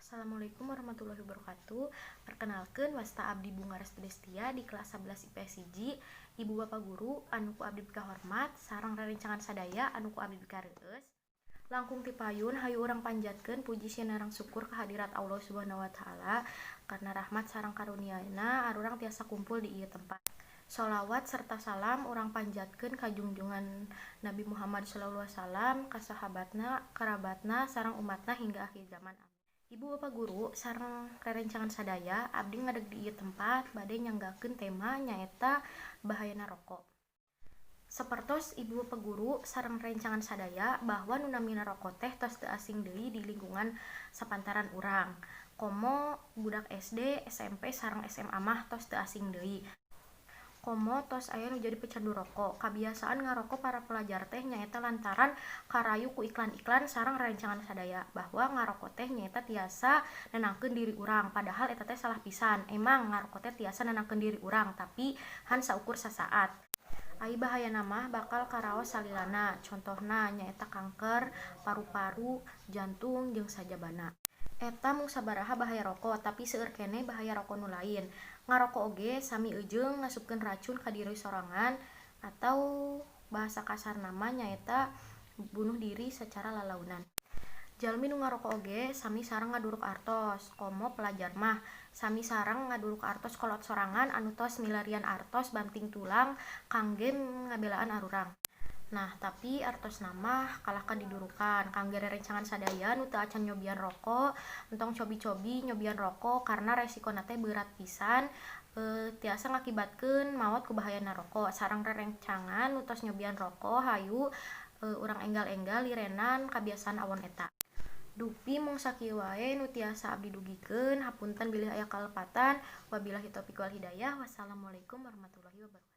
Assalamualaikum warahmatullahi wabarakatuh. Perkenalkan wasta abdi Bunga Restudestia di kelas 11 IPS hiji. Ibu bapak guru anu ku abdi bika hormat sareng rerencangan sadaya anu ku abdi bika reueus. Langkung ti payun hayu urang panjatkeun puji sinareng syukur kehadirat Allah Subhanahu wa taala karena rahmat sareng karunia-Na arurang tiasa kumpul di ieu tempat. Sholawat serta salam urang panjatkeun ka junjungan Nabi Muhammad SAW, ka sahabatna, kerabatna, sareng umatna hingga akhir zaman. Ibu bapak guru sareng rerencangan sadaya abdi ngadeg di ieu tempat bade nyanggakeun tema nyaeta bahayana rokok. Sapertos ibu bapak guru sareng rerencangan sadaya bahwa nu namina rokok teh tos teu asing deui di lingkungan sapantaran urang. Komo budak SD, SMP sareng SMA mah tos teu asing deui. Komo tos aya nu jadi pecandu rokok. Kabiasaan ngarokok para pelajar teh nyaeta lantaran karayu ku iklan-iklan sareng rerencangan sadaya bahwa ngarokok teh nyaeta tiasa nenangkeun diri urang. Padahal eta teh salah pisan. Emang ngarokok teh tiasa nenangkeun diri urang, tapi han saukur sasaat. Ai bahayana mah bakal karaos salilana. Contohna nyaeta kanker, paru-paru, jantung, jeung sajabana. Eta mung sabaraha bahaya rokok, tapi seueur keneh bahaya rokok nu lain. Ngarokok oge sami eujeung ngasupkeun racun ka diri sorangan atau bahasa kasar nama nyaeta bunuh diri secara lalaunan. Jalmi nu ngarokok oge sami sareng ngaduruk artos. Komo pelajar mah sami sareng ngaduruk artos kolot sorangan anu tos milarian artos banting tulang kangge ngabelaan arurang. Nah, tapi artos nama kalah didurukan kangge rerencangan sadaya nu teu acan nyobian rokok, entong cobi-cobi nyobian rokok karena resiko teh berat pisan, tiasa ngakibatkeun maot ku bahayana rokok. Sareng rerencangan nu tos nyobian rokok hayu urang enggal-enggal lirenan kabiasaan awon eta. Dupi mung sakieu wae nu tiasa abdi dugikeun. Hapunten bilih aya kalepatan. Wabillahi taufiq wal hidayah. Wassalamualaikum warahmatullahi wabarakatuh.